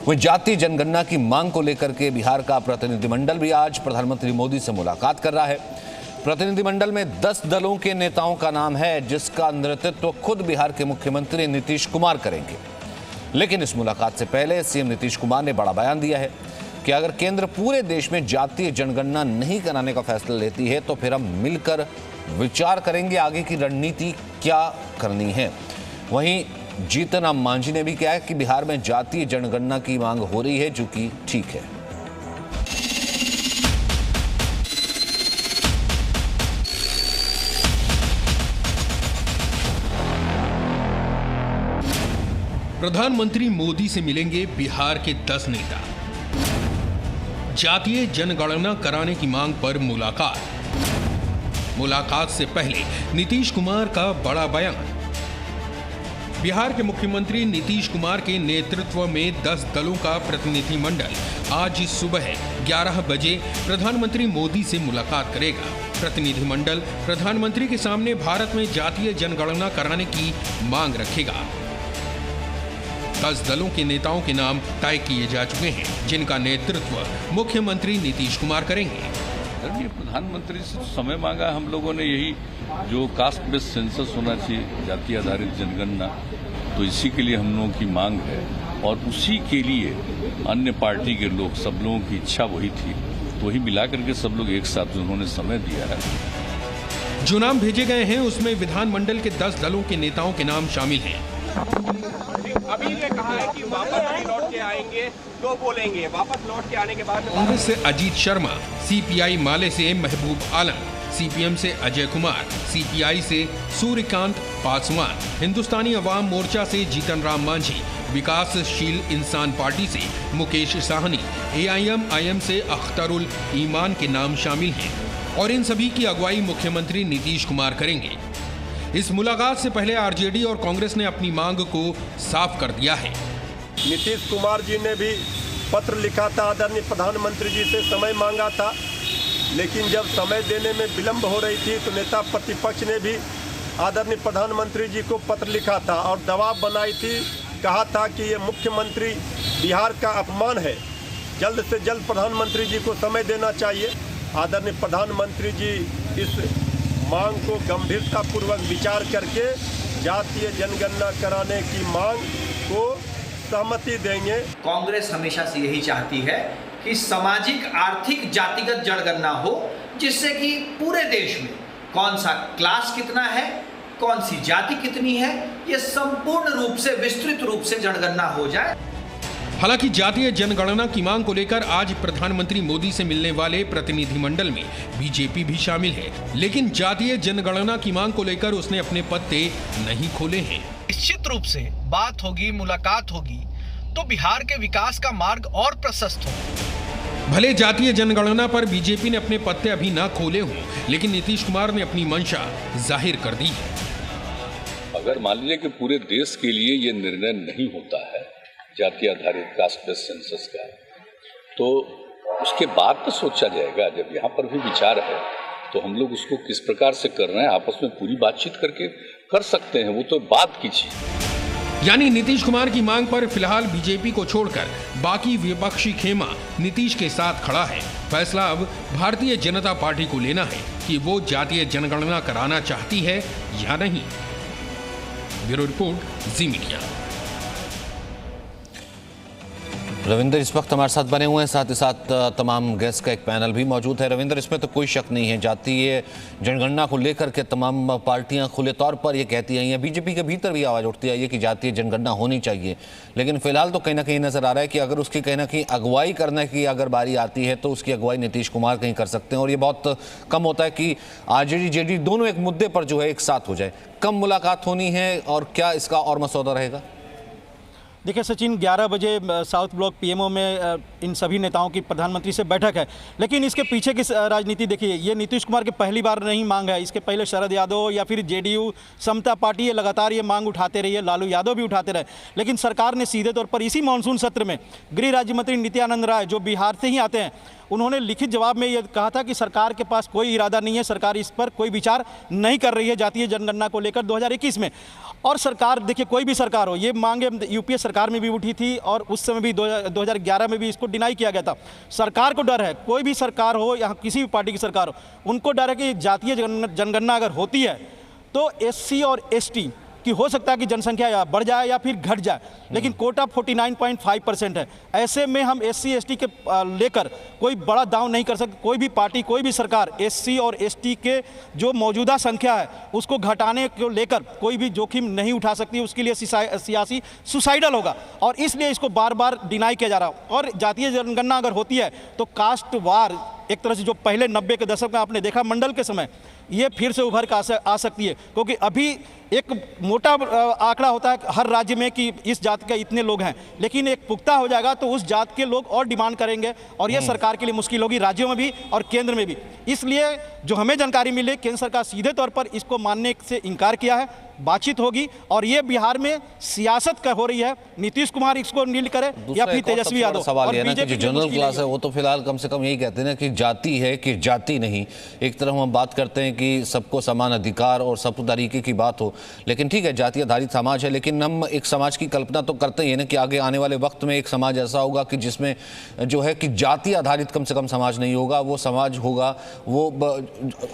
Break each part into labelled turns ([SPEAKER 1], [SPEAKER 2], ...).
[SPEAKER 1] वहीं जातीय जनगणना की मांग को लेकर के बिहार का प्रतिनिधिमंडल भी आज प्रधानमंत्री मोदी से मुलाकात कर रहा है। प्रतिनिधिमंडल में 10 दलों के नेताओं का नाम है, जिसका नेतृत्व खुद बिहार के मुख्यमंत्री नीतीश कुमार करेंगे। लेकिन इस मुलाकात से पहले सीएम नीतीश कुमार ने बड़ा बयान दिया है कि अगर केंद्र पूरे देश में जातीय जनगणना नहीं कराने का फैसला लेती है तो फिर हम मिलकर विचार करेंगे आगे की रणनीति क्या करनी है। वहीं जीतन राम मांझी ने भी कहा है कि बिहार में जातीय जनगणना की मांग हो रही है, जो कि ठीक है।
[SPEAKER 2] प्रधानमंत्री मोदी से मिलेंगे बिहार के 10 नेता। जातीय जनगणना कराने की मांग पर मुलाकात से पहले नीतीश कुमार का बड़ा बयान। बिहार के मुख्यमंत्री नीतीश कुमार के नेतृत्व में 10 दलों का प्रतिनिधिमंडल आज सुबह 11 बजे प्रधानमंत्री मोदी से मुलाकात करेगा। प्रतिनिधिमंडल प्रधानमंत्री के सामने भारत में जातीय जनगणना कराने की मांग रखेगा। 10 दलों के नेताओं के नाम तय किए जा चुके हैं, जिनका नेतृत्व मुख्यमंत्री नीतीश कुमार करेंगे।
[SPEAKER 3] ये प्रधानमंत्री से समय मांगा हम लोगों ने, यही जो कास्ट बेस्ड सेंसस होना चाहिए, जाति आधारित जनगणना, तो इसी के लिए हम लोगों की मांग है और उसी के लिए अन्य पार्टी के लोग, सब लोगों की इच्छा वही थी, तो वही मिला करके सब लोग एक साथ उन्होंने समय दिया है।
[SPEAKER 2] जो नाम भेजे गए हैं उसमें विधानमंडल के 10 दलों के नेताओं के नाम शामिल हैं।
[SPEAKER 4] अभी ने कहा है कि वापस लौट के आएंगे तो बोलेंगे, वापस लौट के आने के बाद
[SPEAKER 2] कांग्रेस से अजीत शर्मा, सीपीआई माले से महबूब आलम, सीपीएम से अजय कुमार, सीपीआई से सूर्यकांत पासवान, हिंदुस्तानी अवाम मोर्चा से जीतन राम मांझी, विकासशील इंसान पार्टी से मुकेश साहनी, एआईएमआईएम से अख्तरुल ईमान के नाम शामिल हैं और इन सभी की अगुवाई मुख्यमंत्री नीतीश कुमार करेंगे। इस मुलाकात से पहले आरजेडी और कांग्रेस ने अपनी मांग को साफ कर दिया है।
[SPEAKER 5] नीतीश कुमार जी ने भी पत्र लिखा था, आदरणीय प्रधानमंत्री जी से समय मांगा था, लेकिन जब समय देने में विलंब हो रही थी तो नेता प्रतिपक्ष ने भी आदरणीय प्रधानमंत्री जी को पत्र लिखा था और दबाव बनाई थी, कहा था कि ये मुख्यमंत्री बिहार का अपमान है, जल्द से जल्द प्रधानमंत्री जी को समय देना चाहिए। आदरणीय प्रधानमंत्री जी इस मांग को गंभीरतापूर्वक विचार करके जातीय जनगणना कराने की मांग को सहमति देंगे।
[SPEAKER 6] कांग्रेस हमेशा से यही चाहती है कि सामाजिक आर्थिक जातिगत जनगणना हो, जिससे कि पूरे देश में कौन सा क्लास कितना है, कौन सी जाति कितनी है, ये संपूर्ण रूप से विस्तृत रूप से जनगणना हो जाए।
[SPEAKER 2] हालांकि जातीय जनगणना की मांग को लेकर आज प्रधानमंत्री मोदी से मिलने वाले प्रतिनिधिमंडल में बीजेपी भी शामिल है, लेकिन जातीय जनगणना की मांग को लेकर उसने अपने पत्ते नहीं खोले हैं।
[SPEAKER 7] निश्चित रूप से बात होगी, मुलाकात होगी तो बिहार के विकास का मार्ग और प्रशस्त होगा।
[SPEAKER 2] भले जातीय जनगणना पर बीजेपी ने अपने पत्ते अभी ना खोले हों, लेकिन नीतीश कुमार ने अपनी मंशा जाहिर कर दी है।
[SPEAKER 3] अगर मान लीजिए कि पूरे देश के लिए ये निर्णय नहीं होता है जाति आधारित कास्ट बेस्ड सेंसस का, तो उसके बाद तो सोचा जाएगा। जब यहाँ पर भी विचार है तो हम लोग उसको किस प्रकार से कर रहे हैं, आपस में पूरी बातचीत करके कर सकते हैं, वो तो बात की चीज।
[SPEAKER 2] यानी नीतीश कुमार की मांग पर फिलहाल बीजेपी को छोड़कर बाकी विपक्षी खेमा नीतीश के साथ खड़ा है। फैसला अब भारतीय जनता पार्टी को लेना है कि वो जातीय जनगणना कराना चाहती है या नहीं। ब्यूरो रिपोर्ट, जी मीडिया।
[SPEAKER 1] रविंद्र इस वक्त हमारे साथ बने हुए हैं, साथ ही साथ तमाम गेस्ट का एक पैनल भी मौजूद है। रविंद्र, इसमें तो कोई शक नहीं है, जातीय जनगणना को लेकर के तमाम पार्टियां खुले तौर पर ये कहती आई हैं, बीजेपी के भीतर भी आवाज़ उठती आई है कि जातीय जनगणना होनी चाहिए। लेकिन फिलहाल तो कहीं ना कहीं नजर आ रहा है कि अगर उसकी कहीं ना कहीं अगुवाई करने की अगर बारी आती है तो उसकी अगुवाई नीतीश कुमार कहीं कर सकते हैं, और ये बहुत कम होता है कि आरजेडी जेडीयू दोनों एक मुद्दे पर जो है एक साथ हो जाए। कब मुलाकात होनी है और क्या इसका और मसौदा रहेगा?
[SPEAKER 8] देखिए सचिन, 11 बजे साउथ ब्लॉक पीएमओ में इन सभी नेताओं की प्रधानमंत्री से बैठक है, लेकिन इसके पीछे की राजनीति देखिए, ये नीतीश कुमार की पहली बार नहीं मांग है। इसके पहले शरद यादव या फिर जेडीयू, समता पार्टी, ये लगातार ये मांग उठाते रही है, लालू यादव भी उठाते रहे, लेकिन सरकार ने सीधे तौर पर इसी मानसून सत्र में गृह राज्य मंत्री नित्यानंद राय, जो बिहार से ही आते हैं, उन्होंने लिखित जवाब में ये कहा था कि सरकार के पास कोई इरादा नहीं है, सरकार इस पर कोई विचार नहीं कर रही है जातीय जनगणना को लेकर 2021 में। और सरकार देखिए, कोई भी सरकार हो, ये मांगे यूपीए सरकार में भी उठी थी और उस समय भी 2011 में भी इसको डिनाई किया गया था। सरकार को डर है, कोई भी सरकार हो या किसी भी पार्टी की सरकार हो, उनको डर है कि जातीय जनगणना अगर होती है तो SC और ST कि हो सकता है कि जनसंख्या या बढ़ जाए या फिर घट जाए, लेकिन कोटा 49.5% है। ऐसे में हम SC ST के लेकर कोई बड़ा दाव नहीं कर सकते। कोई भी पार्टी, कोई भी सरकार SC और ST के जो मौजूदा संख्या है उसको घटाने को लेकर कोई भी जोखिम नहीं उठा सकती। उसके लिए सियासी सुसाइडल होगा और इसलिए इसको बार बार डिनाई किया जा रहा है। और जातीय जनगणना अगर होती है तो कास्ट वार एक तरह से जो पहले 90 के दशक में आपने देखा मंडल के समय, ये फिर से उभर कर आ सकती है, क्योंकि अभी एक मोटा आंकड़ा होता है हर राज्य में कि इस जात के इतने लोग हैं, लेकिन एक पुख्ता हो जाएगा तो उस जात के लोग और डिमांड करेंगे और ये सरकार के लिए मुश्किल होगी, राज्यों में भी और केंद्र में भी। इसलिए जो हमें जानकारी मिली, केंद्र सरकार सीधे तौर पर इसको मानने से इनकार किया है। बातचीत होगी और ये बिहार में सियासत हो रही है, नीतीश कुमार इसको नील करे या फिर तेजस्वी यादव।
[SPEAKER 1] सवाल है ना कि जो जनरल क्लास है वो तो फिलहाल कम से कम यही कहते हैं ना कि जाति है कि जाति नहीं। एक तरफ हम बात करते हैं कि सबको समान अधिकार और सब तरीके की बात हो, लेकिन ठीक है जाति आधारित समाज है, लेकिन हम एक समाज की कल्पना तो करते ही है ना कि आगे आने वाले वक्त में एक समाज ऐसा होगा कि जिसमें जो है कि जाति आधारित कम से कम समाज नहीं होगा, वो समाज होगा वो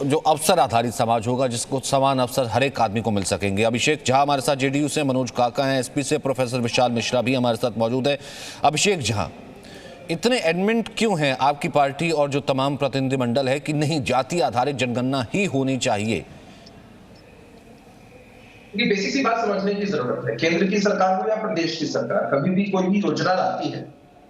[SPEAKER 1] जो अवसर आधारित समाज होगा जिसको समान अवसर हर एक आदमी को मिल सकेंगे। अभिषेक झा हमारे साथ JDU से, मनोज काका हैं SP से, प्रोफेसर विशाल मिश्रा भी हमारे साथ मौजूद है। अभिषेक झा, इतने एडमेंट क्यों हैं आपकी पार्टी और जो तमाम प्रतिनिधिमंडल है कि नहीं जाति आधारित जनगणना ही होनी चाहिए?
[SPEAKER 9] ये बेसिक सी बात समझने की जरूरत है। केंद्र की सरकार हो या प्रदेश की सरकार, कभी भी कोई भी योजना लाती है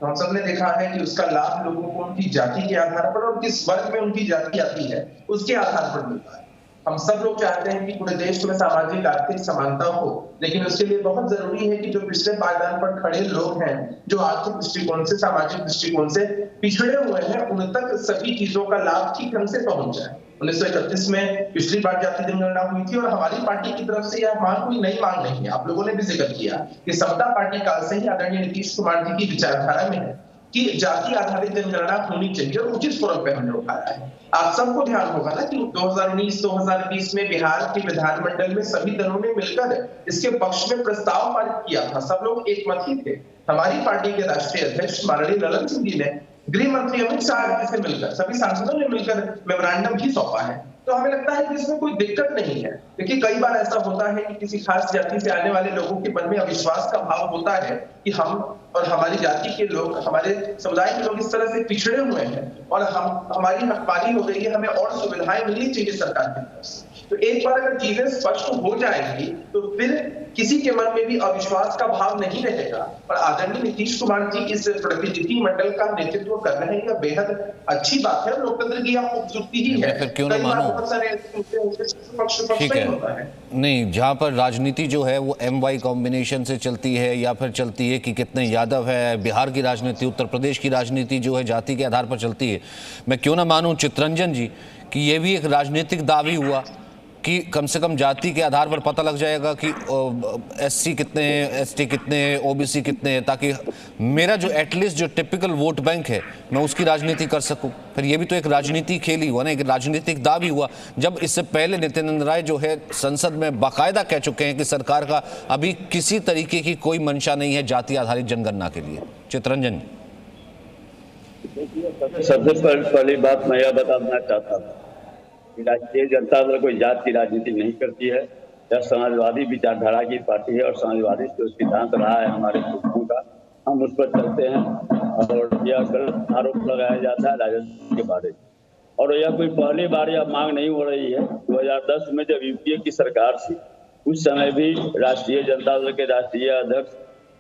[SPEAKER 9] तो हम सबने देखा है कि उसका लाभ लोगों को उनकी जाति के आधार पर और किस वर्ग में उनकी जाति आती है उसके आधार पर मिलता है। हम सब लोग चाहते हैं कि पूरे देश में सामाजिक आर्थिक समानता हो, लेकिन उसके लिए बहुत जरूरी है कि जो पिछले पायदान पर खड़े लोग हैं, जो आर्थिक दृष्टिकोण से, सामाजिक दृष्टिकोण से पिछड़े हुए हैं, उन तक सभी चीजों का लाभ ठीक ढंग से पहुंच जाए। 1931 में पिछली बार जाति जनगणना हुई थी और हमारी पार्टी की तरफ से यह मांग कोई नई मांग नहीं है। आप लोगों ने भी जिक्र किया कि समता पार्टी काल से ही आदरणीय नीतीश कुमार जी की विचारधारा में है कि जाति आधारित जनगणना होनी चाहिए और उचित फोरम पे हमने उठाया है। आप सबको ध्यान होगा ना कि 2019-2020 में बिहार के विधानमंडल में सभी दलों ने मिलकर इसके पक्ष में प्रस्ताव पारित किया था। सब लोग एक मत ही थे। हमारी पार्टी के राष्ट्रीय अध्यक्ष माननीय ललन सिंह जी ने गृह मंत्री अमित शाह जी से मिलकर, सभी सांसदों ने मिलकर मेमोरेंडम भी सौंपा है। तो हमें लगता है कि इसमें कोई दिक्कत नहीं है। देखिए कई बार ऐसा होता है कि किसी खास जाति से आने वाले लोगों के मन में अविश्वास का भाव होता है कि हम और हमारी जाति के लोग, हमारे समुदाय के लोग इस तरह से पिछड़े हुए हैं और हमारी हकपारी हो गई है, हमें और सुविधाएं मिलनी चाहिए सरकार की तरफ से। तो एक बार अगर चीजें स्पष्ट हो जाएंगी तो फिर किसी के मन में भी अविश्वास का भाव नहीं रहेगा। और आदरणीय नीतीश कुमार जी इस प्रतिनिधि मंडल का नेतृत्व कर रहे हैं, यह बेहद अच्छी बात है। लोकतंत्र की यह खूबसूरती ही है।
[SPEAKER 1] क्यों ना मानो, ठीक है, नहीं जहां पर राजनीति जो है वो MY कॉम्बिनेशन से चलती है या फिर चलती है कि कितने यादव है, बिहार की राजनीति, उत्तर प्रदेश की राजनीति जो है जाति के आधार पर चलती है। मैं क्यों ना मानूं चित्ररंजन जी कि ये भी एक राजनीतिक दावी हुआ कि कम से कम जाति के आधार पर पता लग जाएगा कि SC कितने हैं, ST कितने हैं, OBC कितने हैं, ताकि मेरा जो एटलीस्ट जो टिपिकल वोट बैंक है मैं उसकी राजनीति कर सकूं। फिर ये भी तो एक राजनीति खेल ही हुआ ना, एक राजनीतिक दावी हुआ। जब इससे पहले नित्यानंद राय जो है संसद में बाकायदा कह चुके हैं कि सरकार का अभी किसी तरीके की कोई मंशा नहीं है जाति आधारित जनगणना के लिए। चित्ररंजन,
[SPEAKER 10] सबसे पहली बात मैं यह बताना चाहता था कि राष्ट्रीय जनता दल कोई जात की राजनीति नहीं करती है। यह समाजवादी विचारधारा की पार्टी है और समाजवादी जो सिद्धांत रहा है हमारे पुरखों का, हम उस पर चलते हैं। और यह गलत आरोप लगाया जाता है राजनीति के बारे में, और यह कोई पहली बार यह मांग नहीं हो रही है। 2010 में जब UPA की सरकार थी उस समय भी राष्ट्रीय जनता दल के राष्ट्रीय अध्यक्ष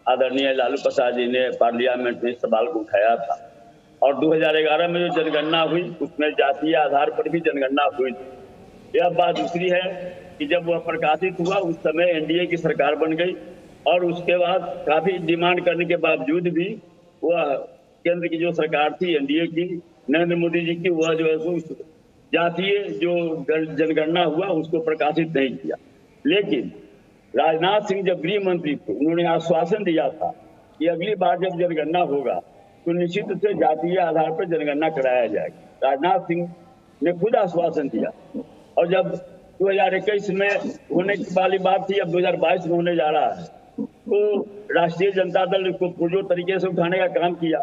[SPEAKER 10] आदरणीय लालू प्रसाद जी ने पार्लियामेंट में सवाल को उठाया था। और 2011 में जो जनगणना हुई उसमें जातीय आधार पर भी जनगणना हुई थी। यह बात दूसरी है कि जब वह प्रकाशित हुआ उस समय NDA की सरकार बन गई और उसके बाद काफी डिमांड करने के बावजूद भी वह केंद्र की जो सरकार थी NDA की, नरेंद्र मोदी जी की, वह जो है जातीय जो जनगणना हुआ उसको प्रकाशित नहीं किया। लेकिन राजनाथ सिंह जब गृह मंत्री थे उन्होंने आश्वासन दिया था कि अगली बार जब जनगणना होगा तो निश्चित रूप से जातीय आधार पर जनगणना कराया जाएगा। राजनाथ सिंह ने खुद आश्वासन दिया। और जब 2021 में होने वाली बात थी, अब 2022 में होने जा रहा है, को राष्ट्रीय जनता दल को पुरजोर तरीके से उठाने का काम किया।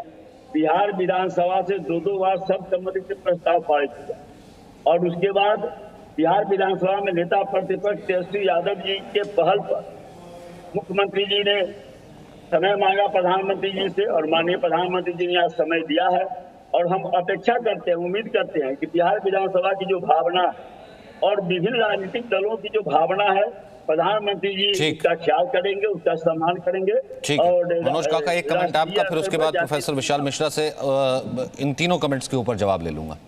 [SPEAKER 10] बिहार विधानसभा से 2 बार सर्वसम्मति से प्रस्ताव पारित किया और उसके बाद बिहार विधानसभा में नेता प्रतिपक्ष तेजस्वी यादव जी के पहल पर मुख्यमंत्री जी ने समय मांगा प्रधानमंत्री जी से और माननीय प्रधानमंत्री जी ने आज समय दिया है और हम अपेक्षा करते हैं, उम्मीद करते हैं कि बिहार विधानसभा की जो भावना और विभिन्न राजनीतिक दलों की जो भावना है प्रधानमंत्री जी उसका ख्याल करेंगे, उसका सम्मान करेंगे।
[SPEAKER 1] ठीक है मनोज काका, एक कमेंट आपका, फिर उसके बाद प्रोफेसर विशाल मिश्रा से इन तीनों कमेंट्स के ऊपर जवाब ले लूंगा।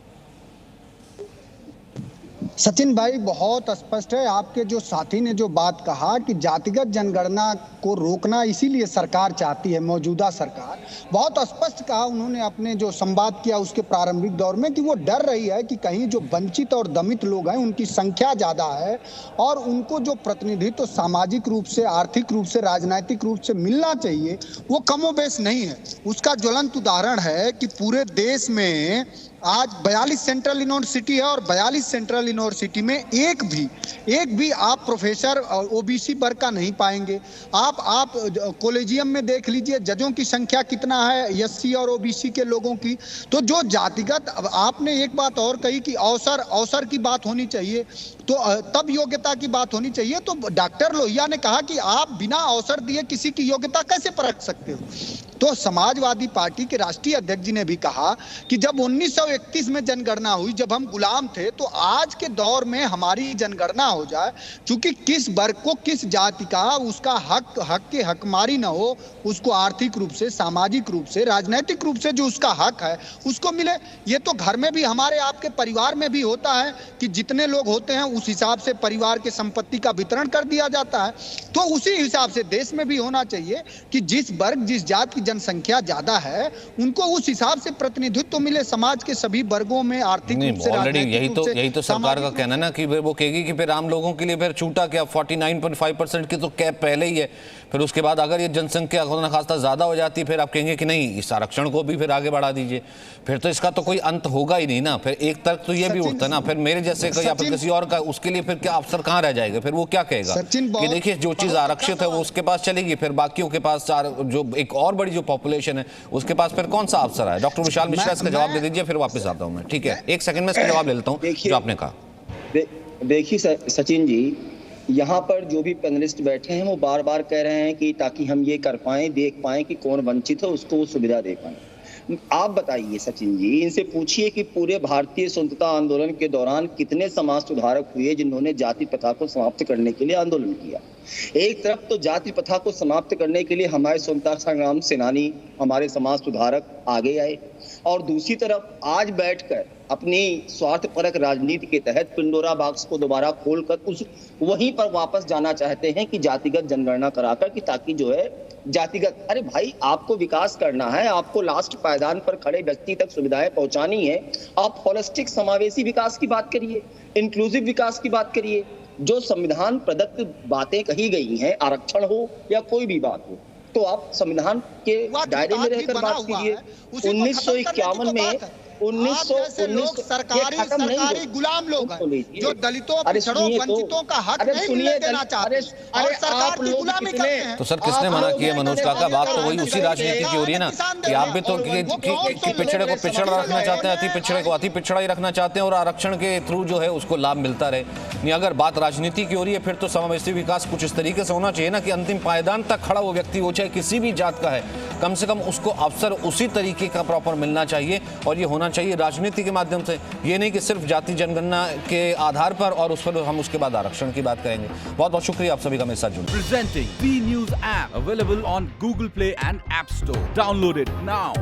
[SPEAKER 11] सचिन भाई, बहुत स्पष्ट है आपके जो साथी ने जो बात कहा कि जातिगत जनगणना को रोकना इसीलिए सरकार चाहती है, मौजूदा सरकार। बहुत स्पष्ट कहा उन्होंने अपने जो संवाद किया उसके प्रारंभिक दौर में कि वो डर रही है कि कहीं जो वंचित और दमित लोग हैं उनकी संख्या ज़्यादा है और उनको जो प्रतिनिधित्व सामाजिक रूप से, आर्थिक रूप से, राजनीतिक रूप से मिलना चाहिए वो कमोबेश नहीं है। उसका ज्वलंत उदाहरण है कि पूरे देश में आज 42 सेंट्रल यूनिवर्सिटी है और 42 सेंट्रल यूनिवर्सिटी में एक भी आप प्रोफेसर ओबीसी वर्ग का नहीं पाएंगे। आप कॉलेजियम में देख लीजिए जजों की संख्या कितना है एससी और ओबीसी के लोगों की। तो जो जातिगत, आपने एक बात और कही कि अवसर की बात होनी चाहिए, तो तब योग्यता की बात होनी चाहिए। तो डॉक्टर लोहिया ने कहा कि आप बिना अवसर दिए किसी की योग्यता कैसे परख सकते हो। तो समाजवादी पार्टी के राष्ट्रीय अध्यक्ष जी ने भी कहा कि जब 1931 में जनगणना हुई, जब हम गुलाम थे, तो आज के दौर में हमारी जनगणना हो जाए, क्योंकि किस वर्ग को, किस जाति का उसका हक के हकमारी न हो, उसको आर्थिक रूप से, सामाजिक रूप से, राजनीतिक रूप से जो उसका हक है उसको मिले। ये तो घर में भी, हमारे आपके परिवार में भी होता है कि जितने लोग होते हैं उस हिसाब से परिवार के संपत्ति का वितरण कर दिया जाता है। तो उसी हिसाब से देश में भी होना चाहिए कि जिस वर्ग, जिस जाति की जनसंख्या ज्यादा है उनको उस हिसाब से प्रतिनिधित्व मिले समाज के सभी वर्गों में, आर्थिक रूप से,
[SPEAKER 1] ऑलरेडी यही तो सरकार का कहना ना कि वो कहेगी कि फिर आम लोगों के लिए फिर छूटा क्या, 49.5% की तो कैप पहले ही है। फिर उसके बाद अगर ये जनसंख्या खुदा खास्ता ज्यादा हो जाती फिर आप कहेंगे कि नहीं इस आरक्षण को भी फिर आगे बढ़ा दीजिए। फिर तो इसका तो कोई अंत होगा ही नहीं ना। फिर एक तर्क तो ये भी उठता ना, फिर मेरे जैसे का या फिर किसी और का, उसके लिए फिर क्या अवसर कहाँ रह जाएगा। फिर वो क्या कहेगा कि देखिए जो चीज आरक्षित है वो उसके पास चलेगी, फिर बाकियों के पास जो एक और बड़ी जो पॉपुलेशन है उसके पास फिर कौन सा अवसर है। डॉक्टर विशाल मिश्रा इसका जवाब दे दीजिए, फिर वापस आता हूं मैं। ठीक है, एक सेकंड में इसका जवाब ले लेता हूं जो आपने कहा।
[SPEAKER 12] देखिए सचिन जी, यहाँ पर जो भी पैनलिस्ट बैठे हैं वो बार बार कह रहे हैं कि ताकि हम ये कर पाएं, देख पाएं कि कौन वंचित है, उसको वो सुविधा दे पाएं। आप बताइए सचिन जी, इनसे पूछिए कि पूरे भारतीय स्वतंत्रता आंदोलन के दौरान कितने समाज सुधारक हुए जिन्होंने जाति प्रथा को समाप्त करने के लिए आंदोलन किया। एक तरफ तो जाति प्रथा को समाप्त करने के लिए हमारे स्वतंत्रता संग्राम सेनानी, हमारे समाज सुधारक आगे आए, और दूसरी तरफ आज बैठकर अपनी स्वार्थपरक राजनीति के तहत पिंडोरा बॉक्स को दोबारा खोलकर उस वहीं पर वापस जाना चाहते हैं कि जातिगत जनगणना कराकर, कि ताकि जो है जातिगत, अरे भाई आपको विकास करना है, आपको लास्ट पायदान पर खड़े व्यक्ति तक सुविधाएं पहुंचानी है। आप होलिस्टिक समावेशी विकास की बात करिए, इंक्लूसिव विकास की बात करिए। जो संविधान प्रदत्त बातें कही गई हैं, आरक्षण हो या कोई भी बात हो, तो आप संविधान के दायरे में रहकर बात कीजिए। 1951 में 1919
[SPEAKER 11] सरकारी गुलाम लोग हैं जो दलितों, पिछड़ों, वंचितों का हक नहीं मिलने देना चाहते और सरकार की गुलामी करते हैं।
[SPEAKER 1] तो सर किसने मना किया मनोज काका? बात तो वही उसी राजनीति की हो रही है ना कि आप भी तो कि पिछड़े को पिछड़ा रखना चाहते हैं, अति पिछड़े को अति पिछड़ा ही रखना चाहते हैं और आरक्षण के थ्रू जो है उसको लाभ मिलता रहे। नहीं, अगर बात राजनीति की हो रही है फिर तो समावेशी विकास कुछ इस तरीके से होना चाहिए ना कि अंतिम पायदान तक खड़ा वो व्यक्ति हो, चाहे किसी भी जात का है, कम से कम उसको अवसर उसी तरीके का प्रॉपर मिलना चाहिए और ये होना चाहिए राजनीति के माध्यम से। ये नहीं कि सिर्फ जाति जनगणना के आधार पर और उस पर हम उसके बाद आरक्षण की बात करेंगे। बहुत बहुत शुक्रिया आप सभी का मेरे साथ जुड़ने।
[SPEAKER 13] Presenting B News app available on Google Play and App Store. Download it now.